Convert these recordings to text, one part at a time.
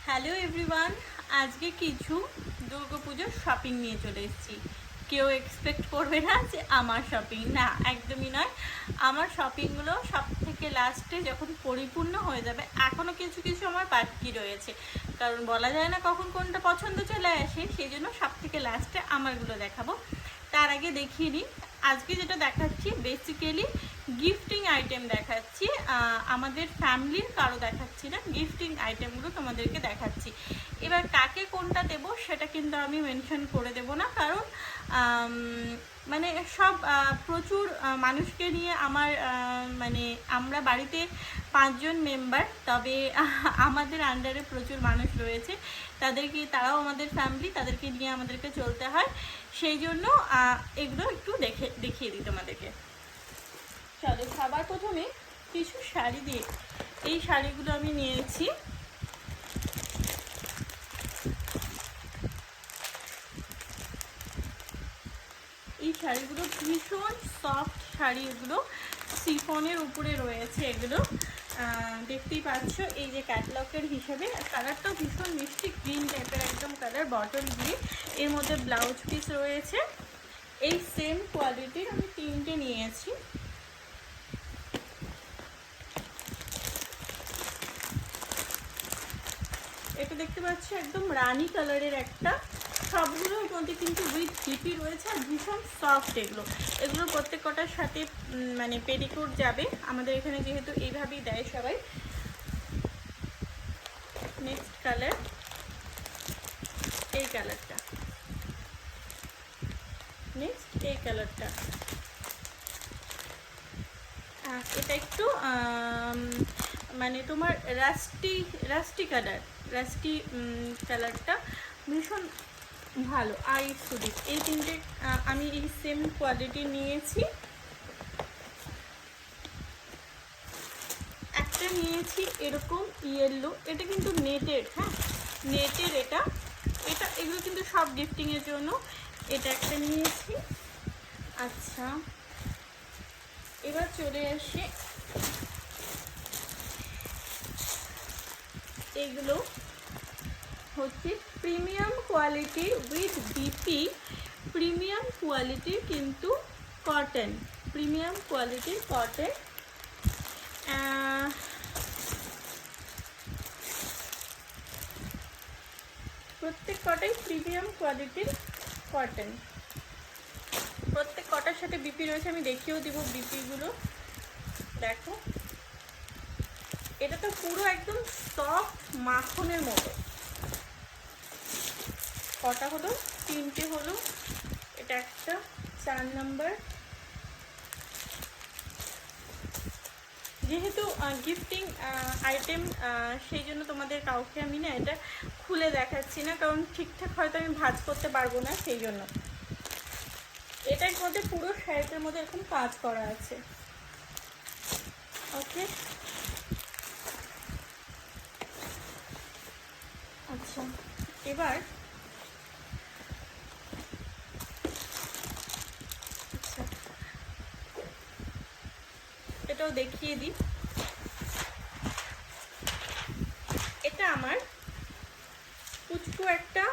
Hello everyone, আজকে কিছু দুর্গাপুজোর শপিং নিয়ে চলে এসেছি। কেউ এক্সপেক্ট করবে না যে আমার শপিং, না একদমই নয়। আমার শপিংগুলো সব থেকে লাস্টে যখন পরিপূর্ণ হয়ে যাবে, এখনও কিছু কিছু আমার বাকি রয়েছে, কারণ বলা যায় না কখন কোনটা পছন্দ চলে আসে, সেই জন্য সব থেকে লাস্টে আমারগুলো দেখাবো। তার আগে দেখিয়ে নিই, আজকে যেটা দেখাচ্ছি বেসিক্যালি গিফটিং আইটেম দেখাচ্ছি, আমাদের ফ্যামিলির কারো দেখাচ্ছি না, গিফটিং আইটেমগুলো তোমাদেরকে দেখাচ্ছি। এবার কাকে কোনটা দেব সেটা কিন্তু আমি মেনশন করে দেব না, কারণ মানে সব প্রচুর মানুষকে নিয়ে আমার মানে আমরা বাড়িতে 5 জন মেম্বার, তবে আমাদের আন্ডারে প্রচুর মানুষ রয়েছে, তারাও আমাদের ফ্যামিলি, তাদেরকে নিয়ে আমাদেরকে চলতে হয়, সেই জন্য এগুলো একটু দেখিয়ে দিই তোমাদেরকে। চলো, সবার প্রথমে কিছু শাড়ি দিয়ে, এই শাড়িগুলো আমি নিয়েছি। এই শাড়িগুলো ভীষণ সফট শাড়ি, এগুলো সিফনের উপরে রয়েছে। এগুলো দেখতেই পাচ্ছ, এই যে ক্যাটলগের হিসেবে, কালারটাও ভীষণ মিষ্টি গ্রিন টাইপের একদম কালার, বটল গ্রিন। এর মধ্যে ব্লাউজ পিস রয়েছে। এই সেম কোয়ালিটির আমি 3টে নিয়েছি। এটা দেখতে পাচ্ছি একদম রানী কালারের একটা, সবগুলোর মধ্যে কিন্তু উইথ জিপি রয়েছে, আর ভীষণ সফট। এগুলো প্রত্যেক কটার সাথে মানে পেটিকোট যাবে, আমাদের এখানে যেহেতু এইভাবেই দেয় সবাই। নেক্সট কালার, এই কালারটা, নেক্সট এই কালারটা। এটা একটু মানে তোমার রাস্টি কালারটা ভীষণ ভালো। আর এই সুদিক, এই 3টে আমি এই সেম কোয়ালিটি নিয়েছি। একটা নিয়েছি এরকম ইয়েলো, এটা কিন্তু নেটের, হ্যাঁ নেটের। এগুলো কিন্তু সব গিফটিংয়ের জন্য। এটা একটা নিয়েছি। আচ্ছা, এবার চলে আসি, এগুলো হচ্ছে প্রিমিয়াম কোয়ালিটির উইথ বিপি, প্রিমিয়াম কোয়ালিটির কিন্তু কটন, প্রিমিয়াম কোয়ালিটির কটন। প্রত্যেক কটাই প্রিমিয়াম কোয়ালিটির কটন, প্রত্যেক কটার সাথে বিপি রয়েছে। আমি দেখিয়েও দিব বিপিগুলো, দেখো। এটা তো পুরো একদম সফট মাখনের মতো। কটা হলো? 3টে হলো। এটা একটা 4 নাম্বার। যেহেতু গিফটিং আইটেম, সেই জন্য তোমাদের কাউকে আমি না এটা খুলে দেখাচ্ছি না, কারণ ঠিকঠাক হয়তো আমি ভাঁজ করতে পারবো না, সেই জন্য। এটার মধ্যে পুরো শাড়িটার মধ্যে এরকম কাজ করা আছে। ওকে, আচ্ছা, এবার আচ্ছা এটাও দেখিয়ে দিই। এটা আমার পুচকু একটা,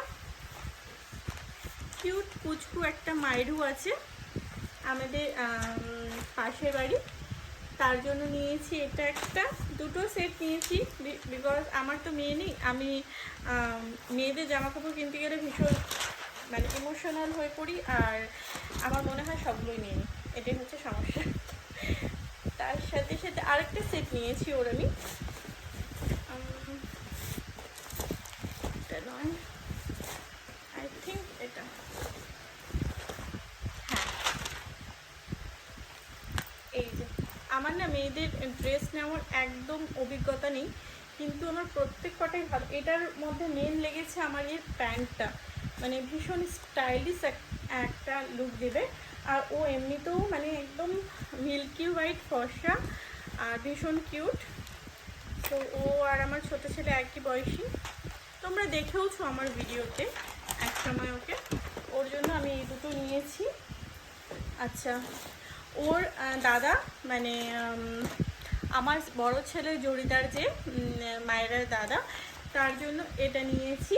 কিউট পুচকু একটা মাইরু আছে আমাদের পাশের বাড়ি, তার জন্য নিয়েছি এটা একটা। দুটো সেট নিয়েছি, বিকজ আমার তো মেয়ে নেই। আমি মেয়েদের জামাকাপড় কিনতে গেলে ভীষণ মানে ইমোশনাল হয়ে পড়ি, আর আমার মনে হয় সবগুলোই নিয়ে নিই, এটাই হচ্ছে সমস্যা। তার সাথে সাথে আরেকটা সেট নিয়েছি ওর আমি, এটা নয়, আই থিঙ্ক এটা, হ্যাঁ। এই যে, আমার না মেয়েদের ড্রেস নেওয়ার একদম অভিজ্ঞতা নেই, কিন্তু আমার প্রত্যেক কটাই ভালো। এটার মধ্যে মেন লেগেছে আমার এই প্যান্টটা, মানে ভীষণ স্টাইলিশ একটা লুক দেবে। আর ও এমনিতেও মানে একদম মিল্কি হোয়াইট ফর্সা, আর ভীষণ কিউট। তো ও আর আমার ছোটো ছেলে একই বয়সী, তোমরা দেখেওছো আমার ভিডিওতে এক সময় ওকে, ওর জন্য আমি এই দুটো নিয়েছি। আচ্ছা, ওর দাদা মানে আমার বড় ছেলের জড়িদার যে মায়ের দাদা, তার জন্য এটা নিয়েছি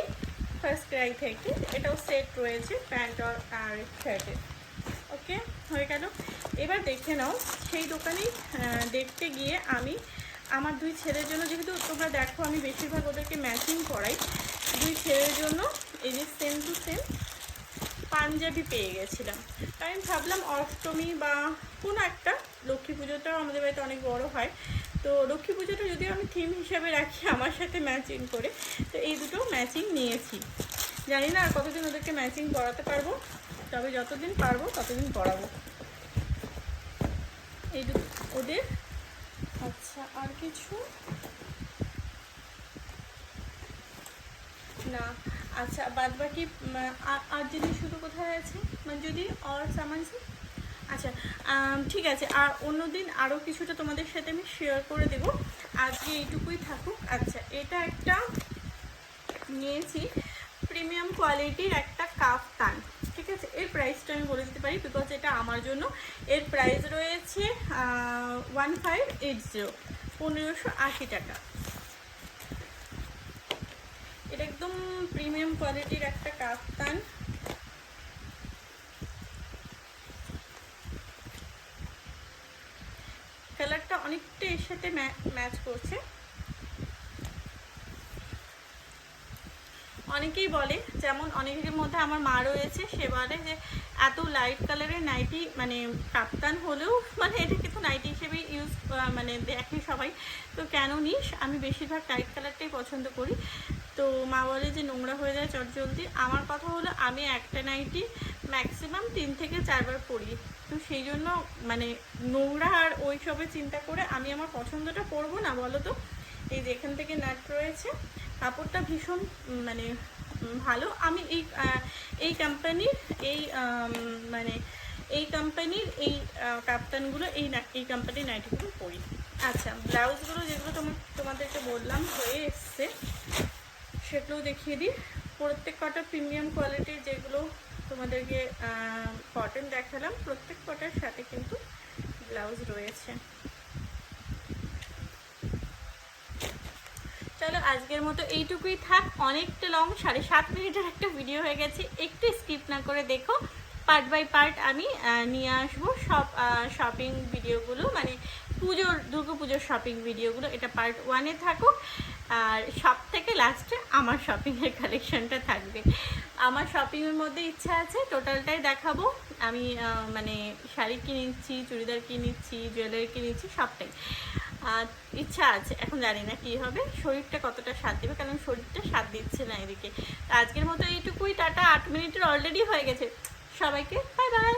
ফার্স্ট ক্রাই থেকে। এটাও সেট রয়েছে প্যান্ট আর শার্টের। ওকে, হয়ে গেল। এবার দেখে নাও, সেই দোকানে দেখতে গিয়ে আমি আমার দুই ছেলের জন্য, যেহেতু তোমরা দেখো আমি বেশিরভাগ ওদেরকে ম্যাচিং করাই, দুই ছেলের জন্য এই যে সেম টু সেম পাঞ্জাবি পেয়ে গেছিলাম। তাই আমি ভাবলাম অষ্টমী বা কোনো একটা, লক্ষ্মী পুজোটাও আমাদের বাড়িতে অনেক বড় হয়, তো লক্ষ্মী পুজোটা যদিও আমি থিম হিসাবে রাখি আমার সাথে ম্যাচিং করে, তো এই দুটো ম্যাচিং নিয়েছি। জানি না আর কতদিন ওদেরকে ম্যাচিং করাতে পারবো, তবে যতদিন পারবো ততদিন করাবো। এই দুটো ওদের। আচ্ছা, আর কিছু না। আচ্ছা, বাদ বাকি আর জিনিস শুধু কোথায় আছে, মানে যদি আর সামান। আচ্ছা, ঠিক আছে, আর অন্যদিন আরও কিছুটা তোমাদের সাথে আমি শেয়ার করে দেবো, আজকে এইটুকুই থাকুক। আচ্ছা, এটা একটা নিয়েছি প্রিমিয়াম কোয়ালিটির একটা কাফতান, ঠিক আছে। এর প্রাইসটা আমি বলে দিতে পারি, বিকজ এটা আমার জন্য। এর প্রাইস রয়েছে 1580, 1580 টাকা। এটা একদম প্রিমিয়াম কোয়ালিটির একটা কাফতান। কালারটা অনেকটা এর সাথে ম্যাচ করছে। অনেকেই বলে, যেমন অনেকের মধ্যে আমার মা রয়েছে, সে বলে যে এত লাইট কালারের নাইটি, মানে কাপ্তান হলেও মানে এটা কিন্তু নাইটি হিসেবেই ইউজ মানে দেখে সবাই, তো কেন নিস? আমি বেশিরভাগ লাইট কালারটাই পছন্দ করি। তো মা বলে যে নোংরা হয়ে যায় চটজলদি। আমার কথা হলো, আমি একটা নাইটি ম্যাক্সিমাম 3 থেকে 4 বার পরি, তো সেই জন্য মানে নোংরা আর ওই সবের চিন্তা করে আমি আমার পছন্দটা করবো না, বলো তো। এই যে এখান থেকে নাট রয়েছে, কাপড়টা ভীষণ মানে ভালো। আমি এই কোম্পানির মানে এই কোম্পানির এই কাপ্তানগুলো, এই কোম্পানির নাইটিগুলো পরি। আচ্ছা, ব্লাউজগুলো যেগুলো তোমাদেরকে বললাম হয়ে এসছে, সেগুলোও দেখিয়ে দিই। প্রত্যেক কটা প্রিমিয়াম কোয়ালিটির যেগুলো তোমাদেরকে কটন দেখালাম, প্রত্যেক কটার সাথে কিন্তু ব্লাউজ রয়েছে। চলো আজকের মতো এইটুকুই থাক, অনেকটা লং, 7.5 মিনিটের একটা ভিডিও হয়ে গেছে। একটু স্কিপ না করে দেখো, পার্ট বাই পার্ট আমি নিয়ে আসবো সব শপিং ভিডিওগুলো, মানে দুর্গা পুজোর শপিং ভিডিওগুলো। এটা পার্ট 1-এ থাকুক, আর সব থেকে লাস্টে আমার শপিংয়ের কালেকশনটা থাকবে। আমার শপিংয়ের মধ্যে ইচ্ছা আছে টোটালটাই দেখাবো। আমি মানে শাড়ি কিনেছি, চুড়িদার কিনেছি, জুয়েলারি কিনেছি, সবটাই ইচ্ছা আছে। এখন জানি না কী হবে, শরীরটা কতটা সাথ দেবে, কারণ শরীরটা সাথ দিচ্ছে না এদিকে। আজকের মতো এইটুকুই, টাটা। 8 মিনিটের অলরেডি হয়ে গেছে। সবাইকে বাই বাই।